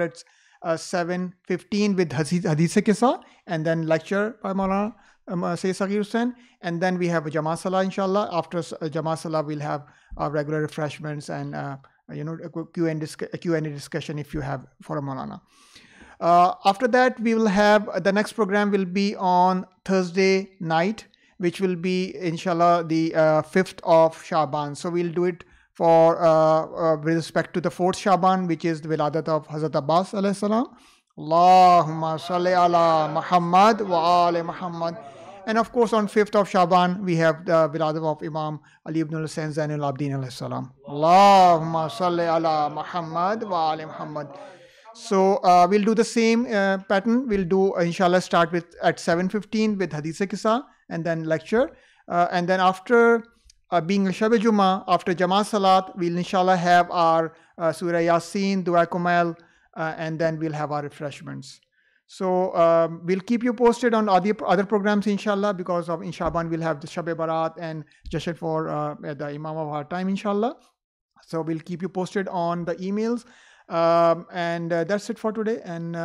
started at 7:15 with Hadith Kisa, and then lecture by Maulana Syed Saghir Hussain, and then we have a Jamaat Salah, inshallah. After Jamaat Salah, we'll have regular refreshments and a Q&A discussion if you have for a Maulana. After that, we will have the next program will be on Thursday night, which will be inshallah the 5th of Shaban. So we'll do it for with respect to the 4th Shaban, which is the Wiladat of Hazrat Abbas alayhi salam. Allahumma salli ala Muhammad wa ali Muhammad. And of course on 5th of Shaban we have the Wiladat of Imam Ali ibn Hussain Zainul Abidin alayhi salam. Allahumma salli ala Muhammad wa ali Muhammad. So we'll do the same pattern. We'll do inshallah start with at 7:15 with Hadith Kisa and then lecture, and then after being a Shab Jummah, after Jamaat Salat, we'll inshallah have our Surah Yasin, Dua Kumail, and then we'll have our refreshments. So we'll keep you posted on other programs inshallah, because of in Shaban we'll have the Shab Barat and Jashan for the Imam of our time inshallah. So we'll keep you posted on the emails. And that's it for today, and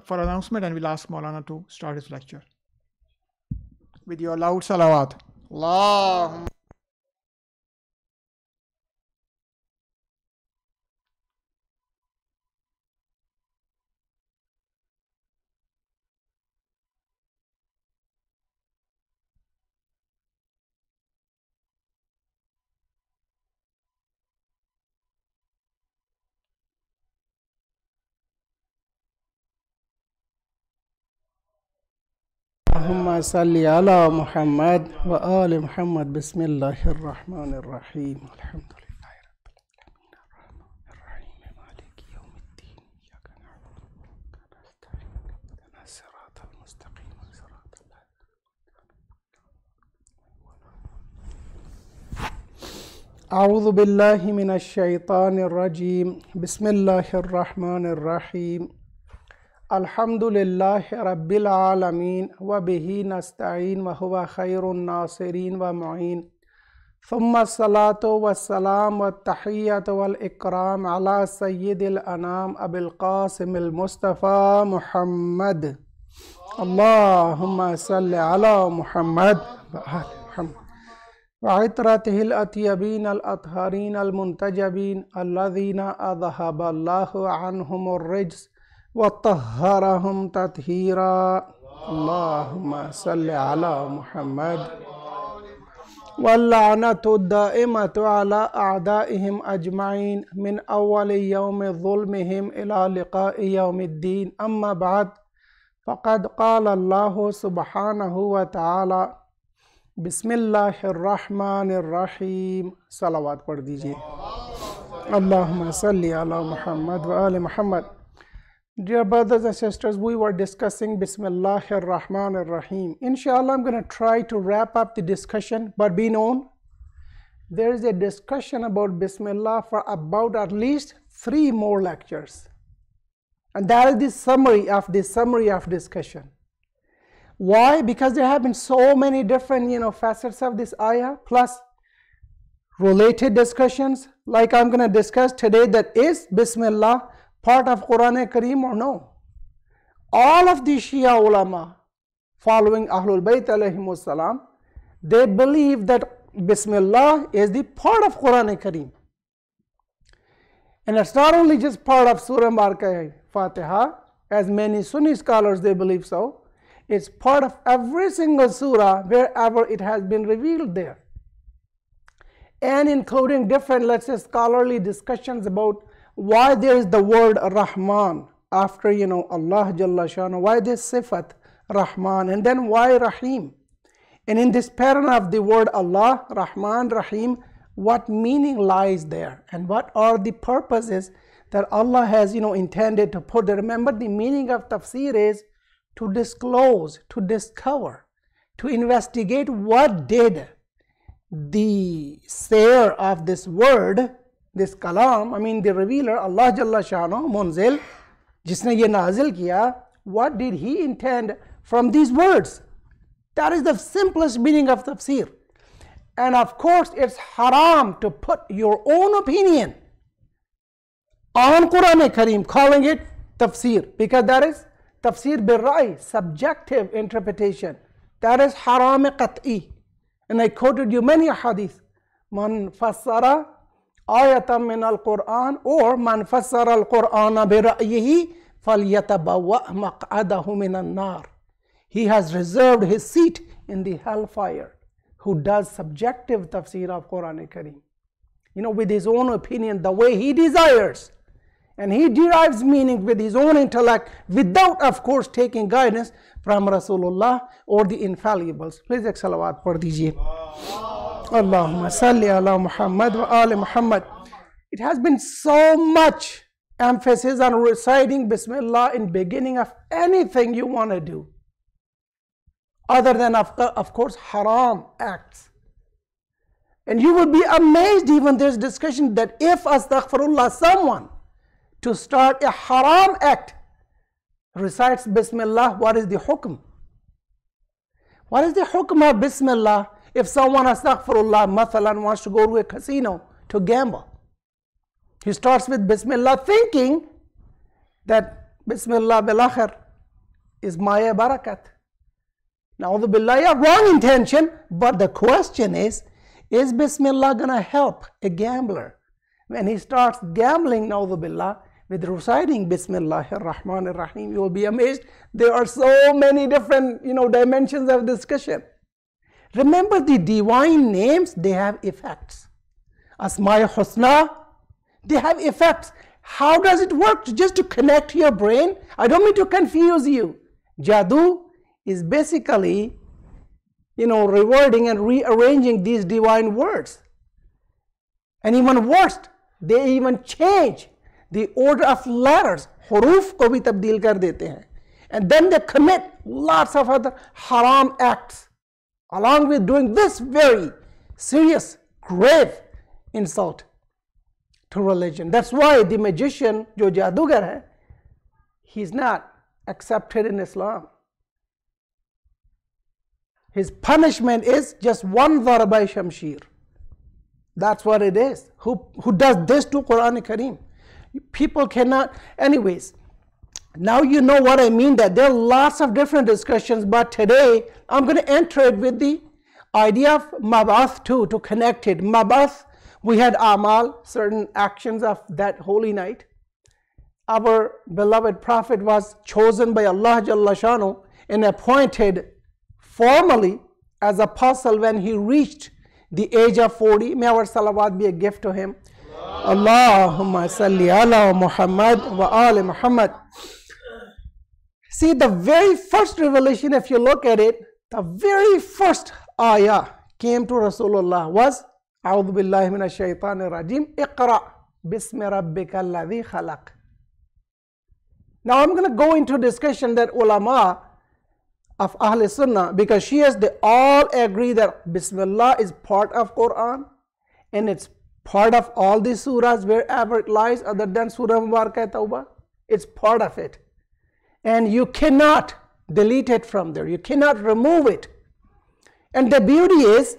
for announcement, and we'll ask Maulana to start his lecture with your loud salawat. Allahumma اللهم صل على محمد وآل محمد بسم الله الرحمن الرحيم الحمد لله رب العالمين الرحمن الرحيم مالك يوم الدين إياك نعبد وإياك نستعين اهدنا الصراط المستقيم صراط الذين أعوذ بالله من الشيطان الرجيم بسم الله الرحمن الرحيم الحمد لله رب العالمين وبه نستعين وهو خير الناصرين ومعين ثم الصلاة والسلام والتحية والإكرام على سيد الأنام أبي القاسم المصطفى محمد اللهم صل على محمد وآل محمد وعطرته الأطيبين الأطهرين المنتجبين الذين أذهب الله عنهم الرجس وطهرهم تطهيرا اللهم صل على محمد واللعنة الدائمة على أعدائهم أجمعين من أول يوم ظلمهم إلى لقاء يوم الدين أما بعد فقد قال الله سبحانه وتعالى بسم الله الرحمن الرحيم صلوات पढ़ दीजिए اللهم صل على محمد وآل محمد. Dear brothers and sisters, we were discussing Bismillahir Rahmanir Rahim. Inshallah, I'm going to try to wrap up the discussion, but be known, there is a discussion about Bismillah for about at least 3 more lectures. And that is the summary of discussion. Why? Because there have been so many different, facets of this ayah, plus related discussions, like I'm going to discuss today, that is Bismillah part of Quran Kareem or no? All of the Shia ulama following Ahlul Bayt alayhimus salam, they believe that Bismillah is the part of Quran Kareem. And it's not only just part of Surah Marka Fatiha, as many Sunni scholars they believe so, it's part of every single surah wherever it has been revealed there. And including different, let's say, scholarly discussions about why there is the word Rahman after Allah Jalla Shana, why this sifat Rahman, and then why Rahim. And in this pattern of the word Allah, Rahman, Rahim, what meaning lies there, and what are the purposes that Allah has intended to put there. Remember, the meaning of tafsir is to disclose, to discover, to investigate what did the sayer of this word, this kalam, the revealer, Allah Jalla Shano, Munzil, jisne ye nazil kiya, what did he intend from these words? That is the simplest meaning of tafsir. And of course, it's haram to put your own opinion on Quran Kareem, calling it tafsir, because that is tafsir bil-ra'i, subjective interpretation. That is haram qat'i. And I quoted you many hadith. Man fassara ayatan min al-Quran, or man fassara al-Qur'ana bi-ra'yihi falyatabawwa' maq'adahu min an-nar. He has reserved his seat in the hellfire who does subjective tafsir of Quran Kareem. You know, with his own opinion, the way he desires. And he derives meaning with his own intellect without, of course, taking guidance from Rasulullah or the infallibles. Please ek salawat padh dijiye. Allahumma salli ala Muhammad wa ali Muhammad. It has been so much emphasis on reciting Bismillah in beginning of anything you want to do, other than of course haram acts. And you will be amazed, even there's discussion that if astaghfirullah, someone to start a haram act recites Bismillah, what is the hukm? What is the hukm of Bismillah if someone astaghfirullah mathalan wants to go to a casino to gamble? He starts with Bismillah thinking that Bismillah bil akhir is maya barakat. Na'udhu billah, wrong intention, but the question is Bismillah gonna help a gambler when he starts gambling, na'udhu billah, with reciting Bismillahir Rahmanir Rahim? You will be amazed. There are so many different, dimensions of discussion. Remember, the divine names, they have effects. Asma'i Husna, they have effects. How does it work? Just to connect your brain? I don't mean to confuse you. Jadoo is basically, rewording and rearranging these divine words. And even worse, they even change the order of letters. Huruf ko bhi tabdeel kar dete hain. And then they commit lots of other haram acts, along with doing this very serious, grave insult to religion. That's why the magician, jo jadugar hai, he's not accepted in Islam. His punishment is just one darba shamshir. That's what it is. Who does this to Quran Kareem? People cannot. Anyways, now you know what I mean, that there are lots of different discussions, but today I'm going to enter it with the idea of mabath too, to connect it. Mabath, we had amal, certain actions of that holy night. Our beloved Prophet was chosen by Allah Jalla Shanu and appointed formally as apostle when he reached the age of 40. May our salawat be a gift to him. Allahumma salli ala Muhammad wa ali Muhammad. See, the very first revelation, if you look at it, the very first ayah came to Rasulullah was A'udhu billahi minash shaitanir rajim, Iqra bismi rabbika alladhi khalaq. Now I'm going to go into discussion that ulama of Ahl Sunnah, because Shias, they all agree that Bismillah is part of Quran and it's part of all the surahs wherever it lies other than Surah Mubarakah Tawbah. It's part of it. And you cannot delete it from there. You cannot remove it. And the beauty is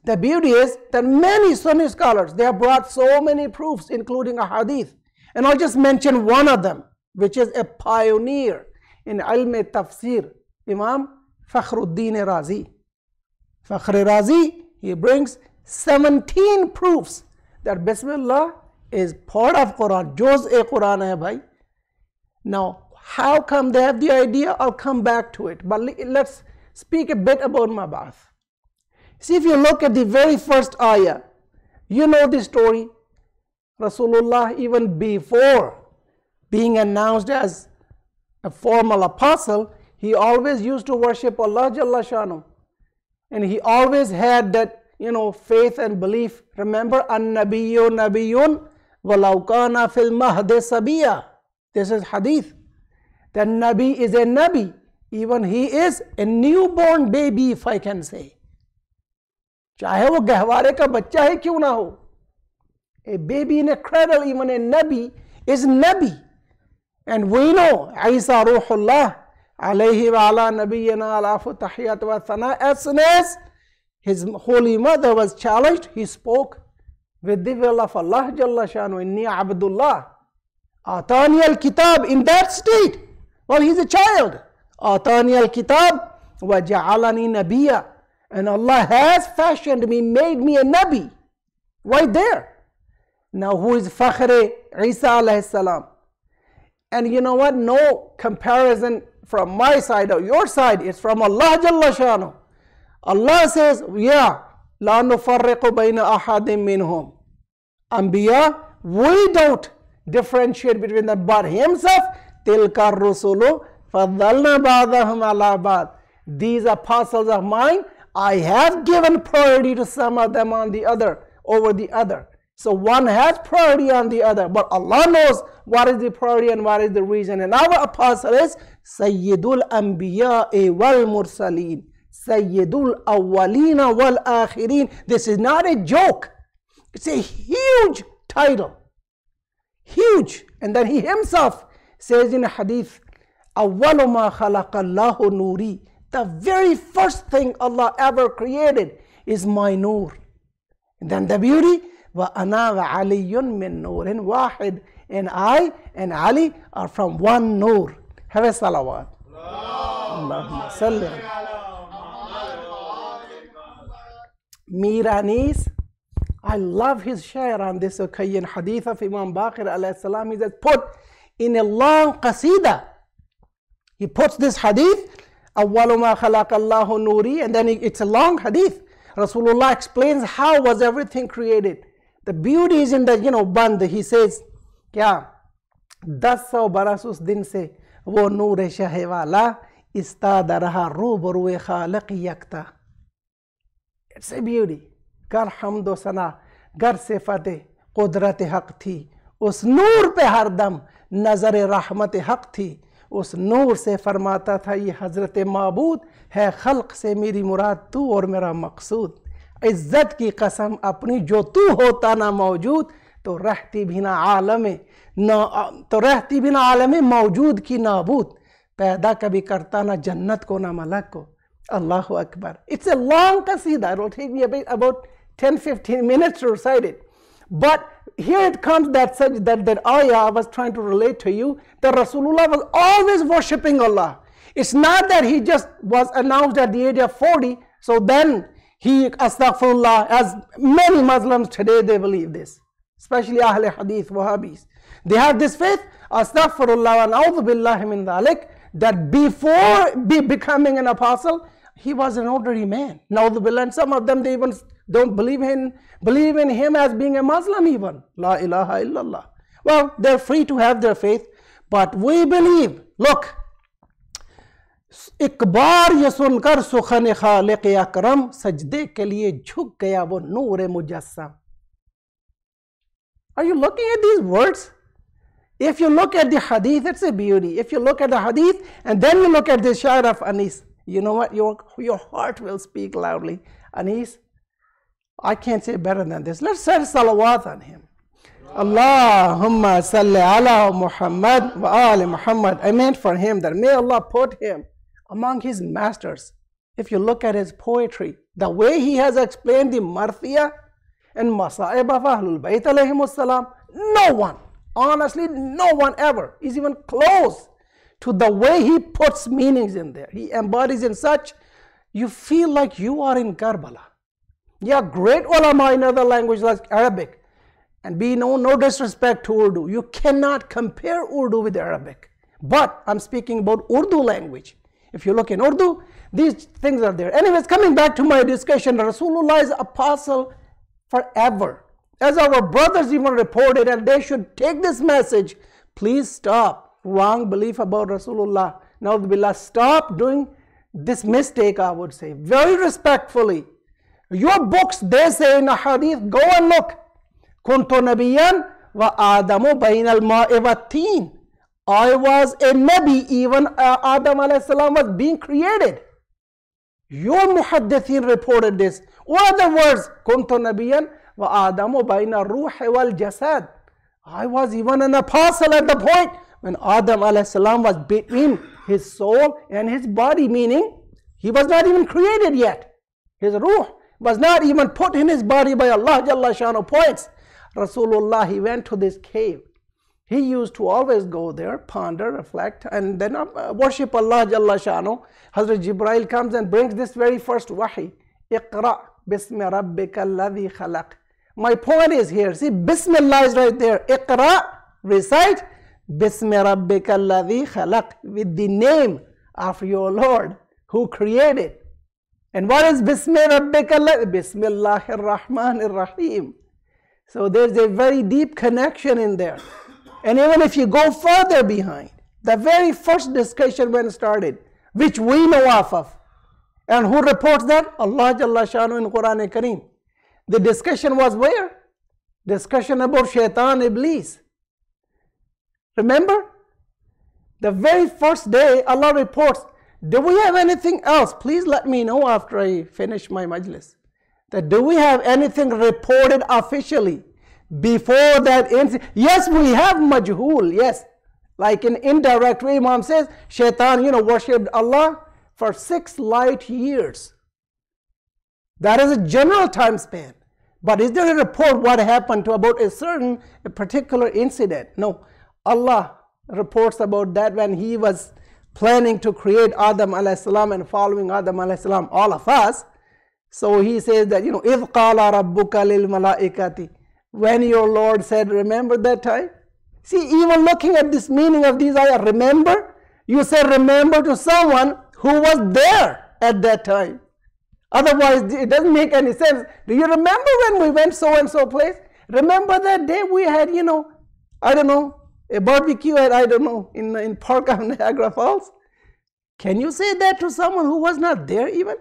that many Sunni scholars, they have brought so many proofs, including a hadith. And I'll just mention one of them, which is a pioneer in ilm tafsir, Imam Fakhruddin Razi. Fakhr Razi, he brings 17 proofs that Bismillah is part of Quran. Juz-e Quran hai bhai. Now, how come they have the idea? I'll come back to it. But let's speak a bit about Mabath. See, if you look at the very first ayah, you know the story. Rasulullah, even before being announced as a formal apostle, he always used to worship Allah Jalla Shanu. And he always had that, faith and belief. Remember, an-nabiyyu nabiyyun walau kana fil mahdi sabiya. This is hadith. That Nabi is a Nabi. Even he is a newborn baby, if I can say. Chahe wo gahware ka bachcha hai kyun na ho. A baby in a cradle, even a Nabi, is Nabi. And we know Isa Ruhullah alayhi wa ala nabiyyina alafu tahiyat wa thana. As soon as his holy mother was challenged, he spoke with the will of Allah Jalla Shanu. Inni Abdullah. Atani al-kitab, in that state, while he's a child. Atani al-kitab wa ja'alani nabiyya. And Allah has fashioned me, made me a Nabi. Right there. Now who is Fakhr Isa alayhi salam? And you know what? No comparison from my side or your side. It's from Allah Jalla Shanu. Allah says, yeah, la nufarriqu bayna ahadim minhum. Anbiya, we don't differentiate between them, but himself, tilka rusulu faddalna ba'dahum ala ba'd. These apostles of mine, I have given priority to some of them on the other, over the other. So one has priority on the other, but Allah knows what is the priority and what is the reason. And our apostle is Sayyidul Anbiya wal Mursaleen, Sayyidul Awwalina wal Akhirin. This is not a joke. It's a huge title. Huge. And then he himself says in a hadith, Awwalu ma khalaqallahu nuri. The very first thing Allah ever created is my nur. And then the beauty, wa ana wa aliyun min nurin wahid. And I and Ali are from one nur. Have a salawat. Allahumma salli. Miranis, I love his share on this occasion. Hadith of Imam Baqir alayhi salam. He says, put in a long qasida. He puts this hadith, Awwalu ma khalaqallahu nuri, and then it's a long hadith. Rasulullah explains how was everything created. The beauty is in the, band. He says, kya? 10 baras us din se wo noor shahe wala istada raha rubaru khaliq yakta. It's a beauty. Gar hamd o sana, gar sifat qudrat haq thi. Us noor pe hardam nazar rahmat haq thi. उस नूर से फरमाता था ये हज़रत माबूद है, खल्क से मेरी मुराद तू और मेरा मकसूद। इज़्ज़त की कसम अपनी जो तू होता ना मौजूद तो रहती भी ना आलम मौजूद की नाबूद। पैदा कभी करता ना जन्नत को ना मलक को। Allahu Akbar. It's a long qasida. It will take me about 10-15 minutes to recite it. But here it comes that ayah I was trying to relate to you, that Rasulullah was always worshipping Allah. It's not that he just was announced at the age of 40, so then he, astaghfirullah, as many Muslims today, they believe this. Especially Ahl Hadith, Wahhabis. They have this faith, astaghfirullah wa na'udhu billahi min dhalik, that before becoming an apostle, he was an ordinary man. Na'udhu billah, and some of them, they even don't believe in him as being a Muslim even. La ilaha illallah. Well, they're free to have their faith, but we believe. Look, एक बार ये सुनकर सुखन खालिक अकरम सजदे के लिए झुक गया वो नूर मुजस्सम. Are you looking at these words? If you look at the hadith, it's a beauty. If you look at the hadith and then you look at the sha'r of Anis, you know what? Your heart will speak loudly. Anis, I can't say better than this. Let's say salawat on him. Allahumma salli ala Muhammad wa ali Muhammad. I meant for him that may Allah put him among his masters. If you look at his poetry, the way he has explained the marthiyah and masa'ib of Ahlul Bayt alayhimus salam, no one, honestly, no one ever is even close to the way he puts meanings in there. He embodies in such, you feel like you are in Karbala. Yeah, great ulama in other languages like Arabic, and be no disrespect to Urdu. You cannot compare Urdu with Arabic. But I'm speaking about Urdu language. If you look in Urdu, these things are there. Anyways, coming back to my discussion, Rasulullah is apostle forever. As our brothers even reported, and they should take this message, please stop wrong belief about Rasulullah. Na'udhu stop doing this mistake, I would say, very respectfully. Your books, they say in a hadith, go and look. Kuntu nabiyan wa adamu bainal ma'i wa teen. I was a nabi, even Adam alayhi salam was being created. Your muhaddithin reported this. What are the words? Kuntu nabiyan wa adamu baina ruhi wal jasad. I was even an apostle at the point when Adam alayhi salam was between his soul and his body, meaning he was not even created yet. His ruh was not even put in his body by Allah Jalla Shanu. Points. Rasulullah, he went to this cave. He used to always go there, ponder, reflect, and then worship Allah Jalla Shanu. Hazrat Jibreel comes and brings this very first wahi. Iqra bismi rabbika alladhi khalaq. My point is here, see, Bismillah is right there. Iqra, recite, bismi rabbika alladhi khalaq, with the name of your Lord who created. And what is bismi rabbika alladhi? Bismillahir Rahmanir Rahim. So there's a very deep connection in there. And even if you go further behind, the very first discussion when started, which we know of, and who reports that? Allah Jalla Shanu in Quran Kareem. The discussion was where? Discussion about Shaitan, Iblis. Remember? The very first day Allah reports, do we have anything else? Please let me know after I finish my majlis. That do we have anything reported officially before that incident? Yes, we have majhul, yes. Like in indirect way, Imam says, Shaitan, worshipped Allah for 6 light years. That is a general time span. But is there a report what happened to about a particular incident? No. Allah reports about that when He was planning to create Adam alayhi salam and following Adam alayhi salam, all of us. So He says that, إِذْ قَالَ رَبُّكَ لِلْمَلَائِكَةِ, when your Lord said, remember that time? See, even looking at this meaning of these ayahs, remember? You say remember to someone who was there at that time. Otherwise, it doesn't make any sense. Do you remember when we went so and so place? Remember that day we had, I don't know, a barbecue at, in Park of Niagara Falls? Can you say that to someone who was not there even?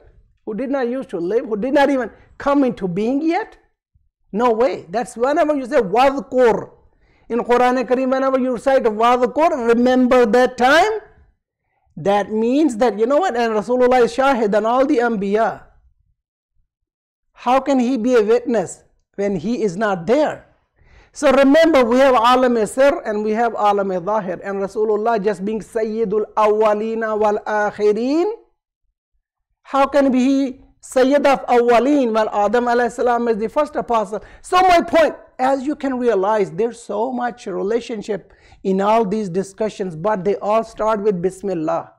Who did not used to live, who did not even come into being yet? No way. That's whenever you say wadhkur. In Quran Kareem, whenever you recite wadhkur, remember that time. That means that, and Rasulullah is shahid and all the Anbiya. How can he be a witness when he is not there? So remember, we have alam sir and we have alam zahir, and Rasulullah just being Sayyidul Awwalina wal Akhirin. How can he Sayyid of Awwaleen while Adam alayhi salam is the first apostle? So my point, as you can realize, there's so much relationship in all these discussions, but they all start with Bismillah.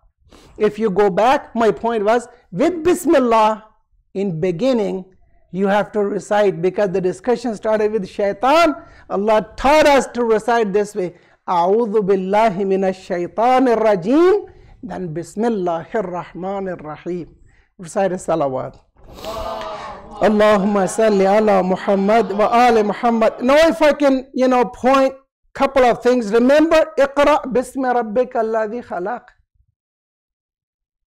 If you go back, my point was, with Bismillah, in beginning, you have to recite, because the discussion started with Shaitan. Allah taught us to recite this way, A'udhu billahi minash shaitanir rajim, then Bismillahir Rahmanir Rahim. Recite a salawat. Allahumma salli ala Muhammad wa ali Muhammad. Now if I can, point couple of things. Remember, Iqra bismi rabbika alladhi khalaq.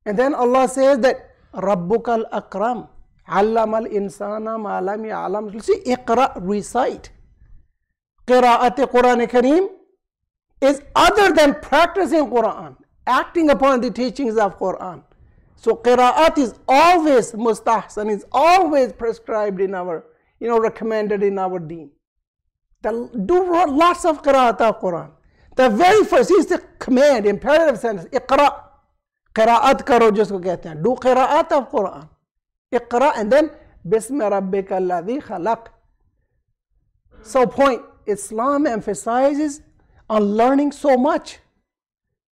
And then Allah says that Rabbukal Akram, Allamal Insana ma lam ya'lam. See, Iqra, recite. Qira'at Quran Kareem is other than practicing Quran, acting upon the teachings of Quran. So Qira'at is always mustahsan, is always prescribed in our, recommended in our deen. Do lots of Qira'at of Quran. The very first is the command, imperative sentence, Iqra. Qira'at karo jisko kehte hain. Do Qira'at of Quran. Iqra, and then Bismi Rabbika alladhi khalaq. So point, Islam emphasizes on learning so much.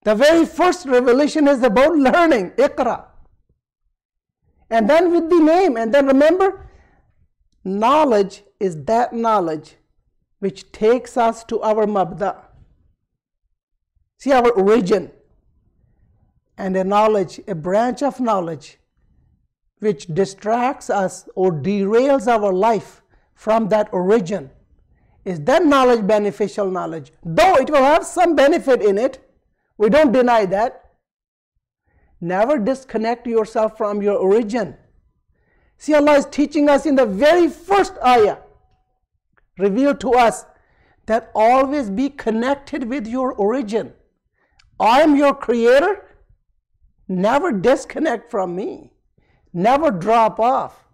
The very first revelation is about learning, Iqra. And then with the name, and then remember, knowledge is that knowledge which takes us to our mabda. See, our origin. And a knowledge, a branch of knowledge, which distracts us or derails our life from that origin. Is that knowledge beneficial knowledge? Though it will have some benefit in it, we don't deny that. Never disconnect yourself from your origin. See, Allah is teaching us in the very first ayah, revealed to us, that always be connected with your origin. I am your creator. Never disconnect from me. Never drop off.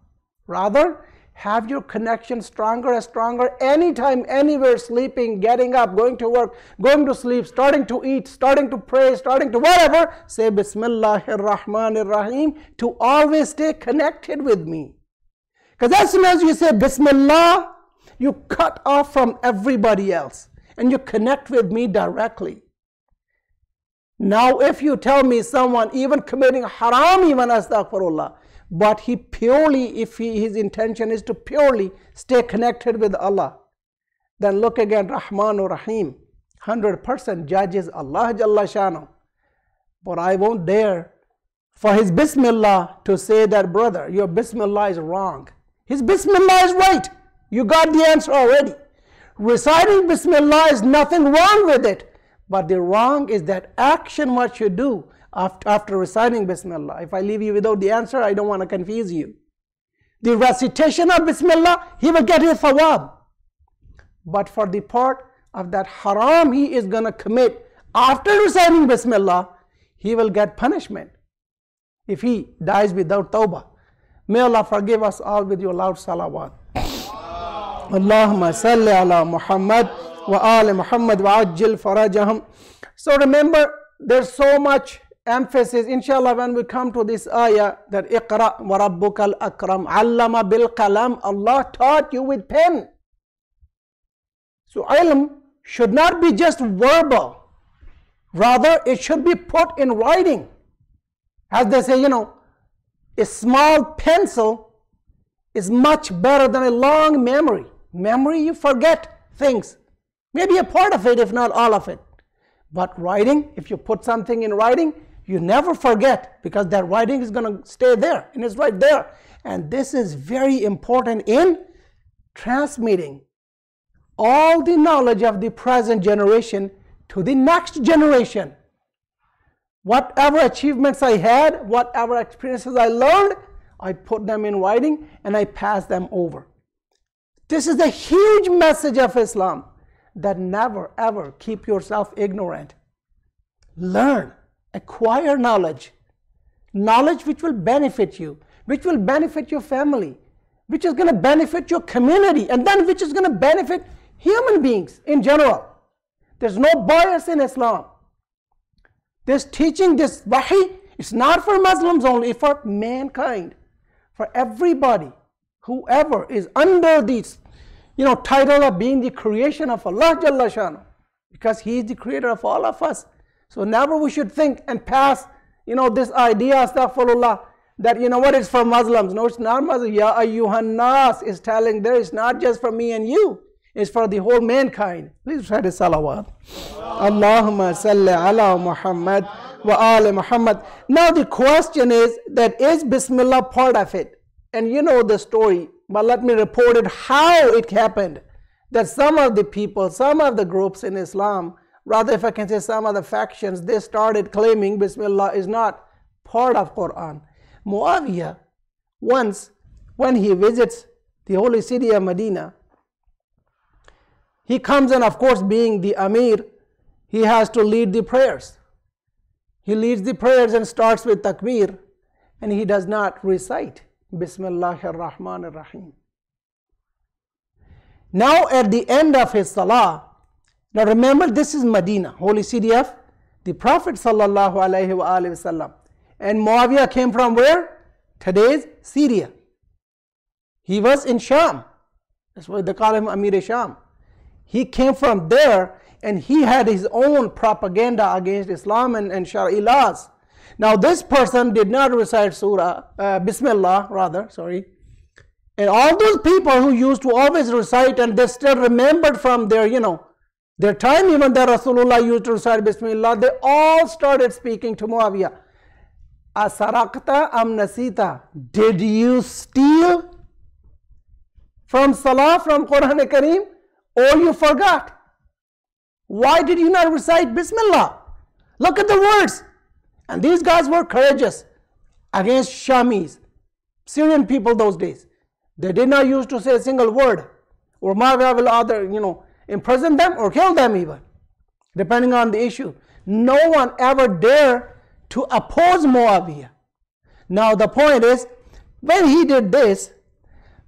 Rather, have your connection stronger and stronger anytime, anywhere, sleeping, getting up, going to work, going to sleep, starting to eat, starting to pray, starting to whatever. Say Bismillahir Rahmanir Rahim to always stay connected with me. Because as soon as you say Bismillah, you cut off from everybody else. and you connect with me directly. Now, if you tell me someone even committing haram, even astaghfirullah, but he purely, his intention is to purely stay connected with Allah, then look again, Rahman or Rahim, 100% judges Allah Jalla Shanu. But I won't dare for his Bismillah to say that, brother, your Bismillah is wrong. His Bismillah is right. You got the answer already. Reciting Bismillah is nothing wrong with it. But the wrong is that action what you do after reciting Bismillah. If I leave you without the answer, I don't want to confuse you. The recitation of Bismillah, he will get his thawab. But for the part of that haram he is going to commit after reciting Bismillah, he will get punishment if he dies without tawbah. May Allah forgive us all with your loud salawat. Allahumma salli ala Muhammad wa ali Muhammad wa ajil farajahum. So remember, there's so much emphasis, inshallah, when we come to this ayah, that Iqra wa rabbukal akram, allama bil qalam, Allah taught you with pen. So ilm should not be just verbal, rather it should be put in writing. As they say, a small pencil is much better than a long memory. Memory, you forget things, maybe a part of it, if not all of it. But writing, if you put something in writing, you never forget, because that writing is going to stay there, and it's right there. And this is very important in transmitting all the knowledge of the present generation to the next generation. Whatever achievements I had, whatever experiences I learned, I put them in writing and I pass them over. This is the huge message of Islam, that never ever keep yourself ignorant. Learn, acquire knowledge. Knowledge which will benefit you, which will benefit your family, which is going to benefit your community, and then which is going to benefit human beings in general. There's no bias in Islam. This teaching, this wahi, it's not for Muslims only, it's for mankind, for everybody, whoever is under this, title of being the creation of Allah Jalla Shanu, because He is the creator of all of us. So never we should think and pass, this idea, astaghfirullah, that what is for Muslims. No, it's not Muslims. Ya ayyuhan nas is telling there, it's not just for me and you, it's for the whole mankind. Please try to salawat. Allahumma salli ala Muhammad wa ali Muhammad. Now the question is that is Bismillah part of it? And you know the story, but let me report it how it happened. That some of the people, some of the groups in Islam, rather if I can say some of the factions, they started claiming Bismillah is not part of Quran. Muawiyah, once when he visits the holy city of Medina, he comes in, of course, being the Amir, he has to lead the prayers. He leads the prayers and starts with takbir, and he does not recite Bismillahir Rahmanir Rahim. Now at the end of his salah, now remember this is Medina, holy city of the Prophet sallallahu alaihi wasallam. And Muawiyah came from where? Today's Syria. He was in Sham. That's why they call him Amir Sham. He came from there and he had his own propaganda against Islam and Shari'i laws. Now this person did not recite Bismillah rather, And all those people who used to always recite, and they still remembered from their, their time even that Rasulullah used to recite Bismillah, they all started speaking to Muawiyah. Asarakta am nasita? Did you steal from Salah, from Quran Kareem? Or you forgot? Why did you not recite Bismillah? Look at the words. And these guys were courageous against Shamis, Syrian people those days. They did not used to say a single word. Or Muawiyah will either, imprison them or kill them even, depending on the issue. No one ever dared to oppose Muawiyah. Now the point is, when he did this,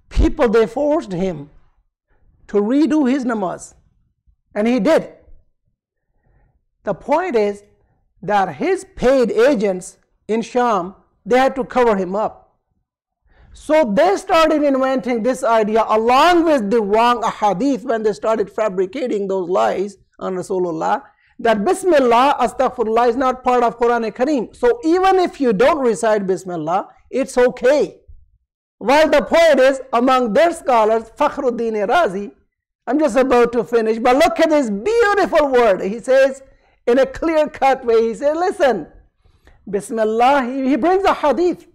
people, they forced him to redo his namaz. And he did. The point is that his paid agents in Sham, they had to cover him up. So they started inventing this idea along with the wrong ahadith when they started fabricating those lies on Rasulullah, that Bismillah, Astaghfirullah is not part of Quran Kareem. So even if you don't recite Bismillah, it's okay. While the point is, among their scholars, Fakhruddin Razi, I'm just about to finish, but look at this beautiful word. He says, in a clear-cut way, he says, listen, Bismillah, he brings a hadith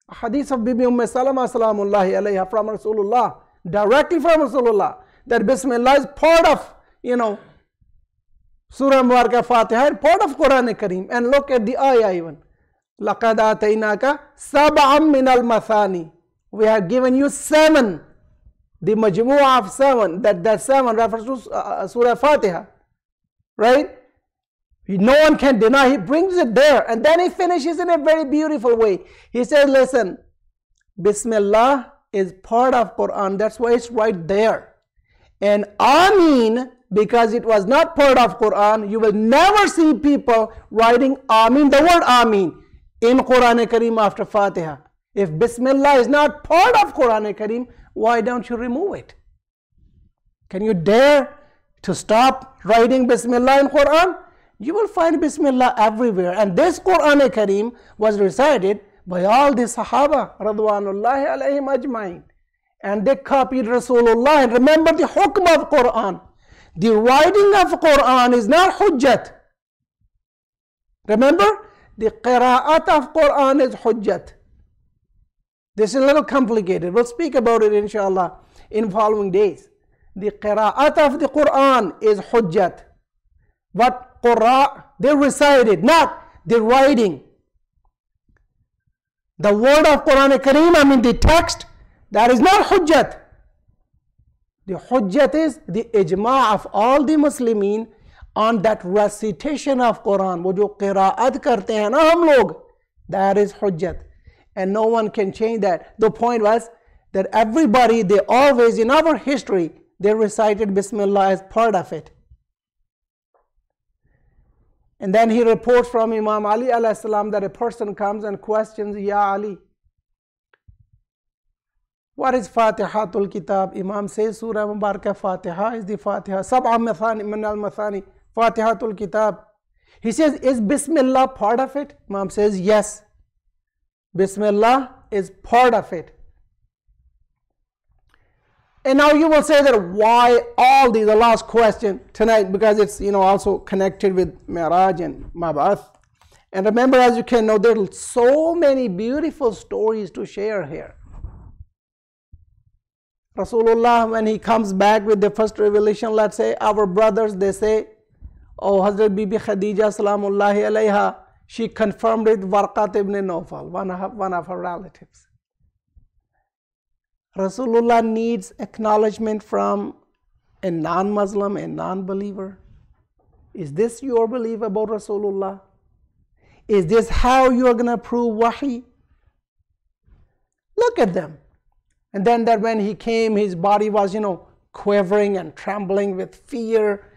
of Bibi Salama salamullahi alayha from Rasulullah, directly from Rasulullah, that Bismillah is part of, Surah Mubarakah Fatiha, part of Quran Kareem. And look at the ayah even. لَقَدْ آتَيْنَاكَ سَبْعًا مِنَ الْمَثَانِ. We have given you 7. The majmu'ah of 7, that 7 refers to Surah Fatiha. Right? No one can deny. He brings it there. And then he finishes in a very beautiful way. He says, listen, Bismillah is part of Quran. That's why it's right there. And Ameen, because it was not part of Quran, you will never see people writing Ameen, the word Ameen, in Quran Kareem after Fatiha. If Bismillah is not part of Quran Kareem, why don't you remove it? Can you dare to stop writing Bismillah in Quran? You will find Bismillah everywhere. And this Quran Kareem was recited by all the Sahaba, Radwanullahi alayhim ajma'in. And they copied Rasulullah. And remember the hukm of Quran. The writing of Quran is not hujjat. Remember, the qira'at of Quran is hujjat. This is a little complicated. We'll speak about it inshallah in following days. The qira'at of the Quran is hujjat. What Qur'a, they recited, not the writing. The word of Quran Kareem, the text, that is not hujjat. The hujjat is the ijma' of all the Muslimin on that recitation of Quran. वो जो qira'at करते हैं ना हम लोग, that is hujjat. And no one can change that. The point was that everybody, they always, in our history, they recited Bismillah as part of it. And then he reports from Imam Ali alayhi salam that a person comes and questions, Ya Ali, what is Fatihatul Kitab? Imam says, Surah Mubarakah Fatiha is the Fatiha. Sab'a min al-mathani, Fatihatul Kitab. He says, is Bismillah part of it? Imam says, yes. Bismillah is part of it. And now you will say that why all these, the last question tonight, because it's also connected with Mi'raj and Mab'ath. And remember, as you can know, there are so many beautiful stories to share here. Rasulullah, when he comes back with the first revelation, let's say our brothers, they say, oh, Hazrat Bibi Khadija salamullahi alayha, she confirmed with Warqat ibn Nawfal, one of her relatives. Rasulullah needs acknowledgement from a non-Muslim, a non-believer. Is this your belief about Rasulullah? Is this how you are going to prove wahi? Look at them. And then that when he came, his body was, quivering and trembling with fear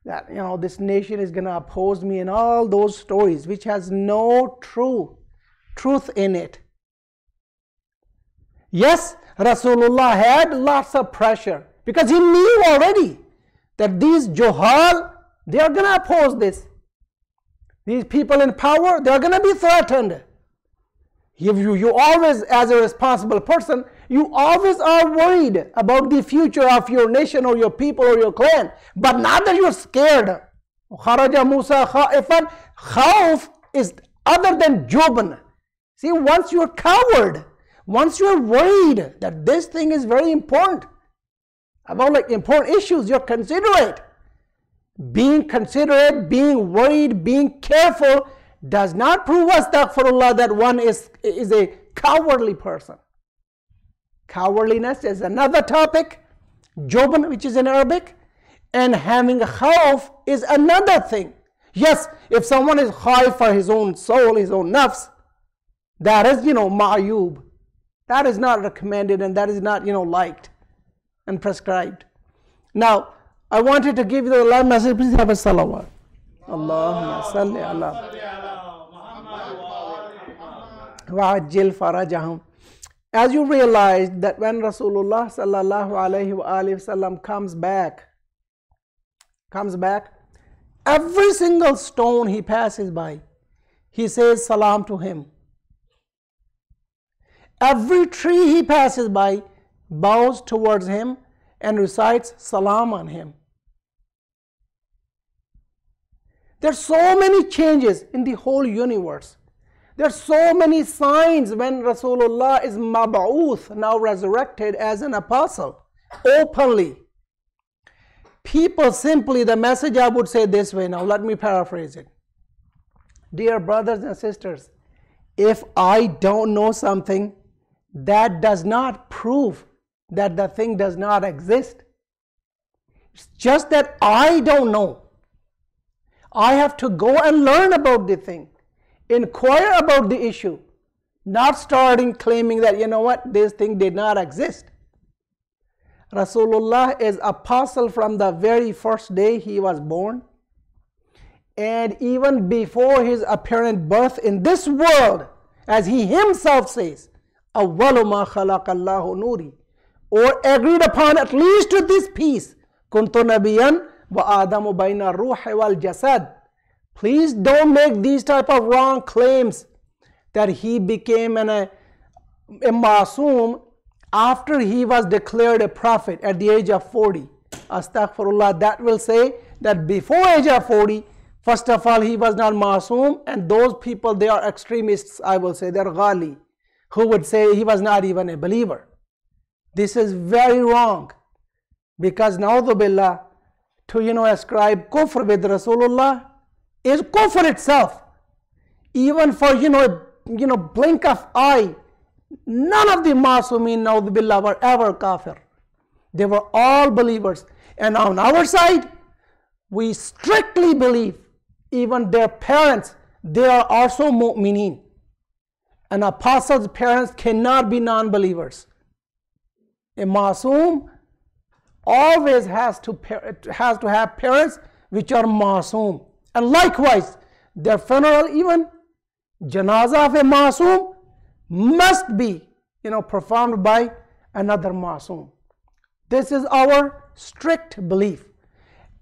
that, this nation is going to oppose me, and all those stories which has no truth in it. Yes, Rasulullah had lots of pressure because he knew already that these Johal, they are going to oppose this. These people in power, they are going to be threatened. You always, as a responsible person, you always are worried about the future of your nation or your people or your clan, but not that you're scared. Kharaja Musa khaifan. Khawf is other than jubn. See, once you're coward, once you're worried that this thing is very important, about important issues, you're considerate. Being considerate, being worried, being careful does not prove, astaghfirullah, that one is a cowardly person. Cowardliness is another topic, jubn, which is in Arabic, and having a khawf is another thing. Yes, if someone is khaif for his own soul, his own nafs, that is, ma'yub. That is not recommended, and that is not, liked and prescribed. Now, I wanted to give you the last message. Please have a salawat. Allahumma salli ala wa'ajil farajahum. as you realize that when Rasulullah sallallahu alaihi wasallam comes back, every single stone he passes by, he says salam to him. Every tree he passes by bows towards him and recites salam on him. There's so many changes in the whole universe. There's so many signs when Rasulullah is mab'uth, now resurrected as an apostle, openly. People simply, the message I would say this way, now let me paraphrase it. Dear brothers and sisters, if I don't know something, that does not prove that the thing does not exist. It's just that I don't know. I have to go and learn about the thing, inquire about the issue, not starting claiming that, you know what, this thing did not exist. Rasulullah is apostle from the very first day he was born, and even before his apparent birth in this world, as he himself says, awwalu ma khalaqallahu nuri, or agreed upon at least with this piece, kuntu nabiyan wa adamu bayna ruhi wal jasad. Please don't make these type of wrong claims that he became a masoom after he was declared a prophet at the age of 40. Astaghfirullah, that will say that before age of 40, first of all, he was not masoom, and those people, they are extremists, I will say, they're ghali, who would say he was not even a believer. This is very wrong, because na'udhu billah, to ascribe kufr with Rasulullah is kufr itself. Even for blink of eye, none of the Masumin, na'udhu billah, were ever kafir. They were all believers. And on our side, we strictly believe even their parents, they are also mu'mineen. An apostle's parents cannot be non-believers. A masoom always has to have parents which are masoom. And likewise, their funeral, even janazah of a masoom, must be performed by another masoom. This is our strict belief.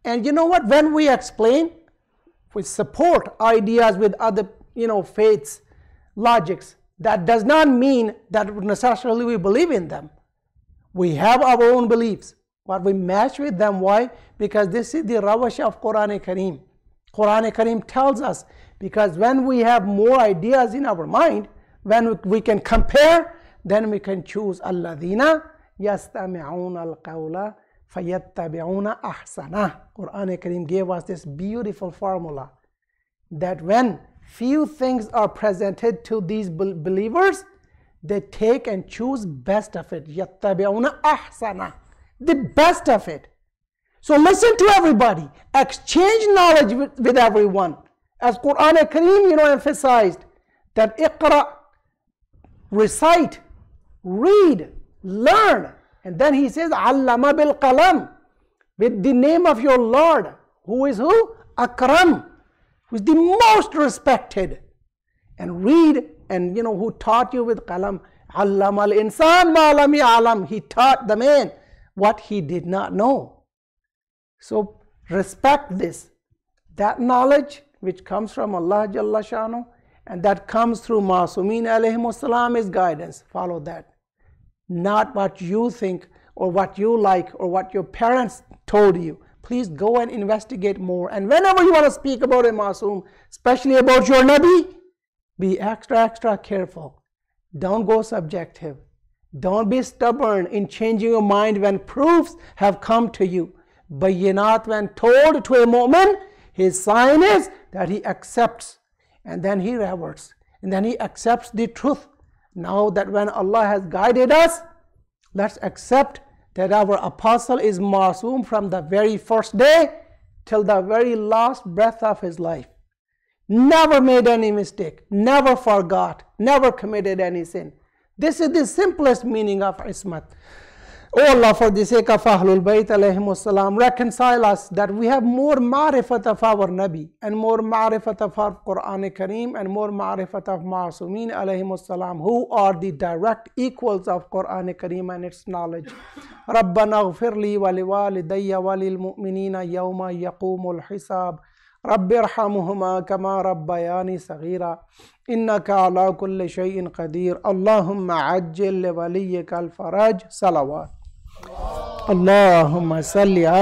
And you know what? When we explain, we support ideas with other faiths, logics, that does not mean that necessarily we believe in them. We have our own beliefs, but we match with them. Why? Because this is the rawash of Quran Kareem. Quran Kareem tells us, because when we have more ideas in our mind, when we can compare, then we can choose alladhina yastami'una al-qawla fayattabi'una ahsana. Quran Kareem gave us this beautiful formula that when few things are presented to these believers, they take and choose best of it. Yattabi'una ahsana, the best of it. So listen to everybody, exchange knowledge with everyone. As Quran Kareem emphasized that iqra, recite, read, learn. And then he says, allama bil qalam, with the name of your Lord, who is who? Akram, who is the most respected. And read, and who taught you with qalam. Allama al insan ma lam ya'lam, he taught the man what he did not know. So respect this, that knowledge which comes from Allah Jalla Shanu, and that comes through Masumin alayhimus salam is guidance. Follow that. Not what you think or what you like or what your parents told you. Please go and investigate more. And whenever you want to speak about a Masum, especially about your Nabi, be extra careful. Don't go subjective. Don't be stubborn in changing your mind when proofs have come to you. Bayinat, when told to a mu'min, his sign is that he accepts, and then he reverts, and then he accepts the truth. Now that when Allah has guided us, let's accept that our apostle is masoom from the very first day till the very last breath of his life. Never made any mistake, never forgot, never committed any sin. This is the simplest meaning of ismat. O Allah, for the sake of Ahlul Bayt alayhimus salam, reconcile us that we have more ma'rifat of our Nabi and more ma'rifat of our Quran Kareem and more ma'rifat of Ma'asumeen alayhimus salam, who are the direct equals of Quran Kareem and its knowledge. Rabbana ghfir li wa liwalidayya wa lil mu'minina yawma yaqumul hisab. Rabbi irhamuhuma kama rabbayani saghira. Innaka ala kulli shay'in qadir. Allahumma ajjil li waliyyika al-faraj. Salawat. Allahumma salli ala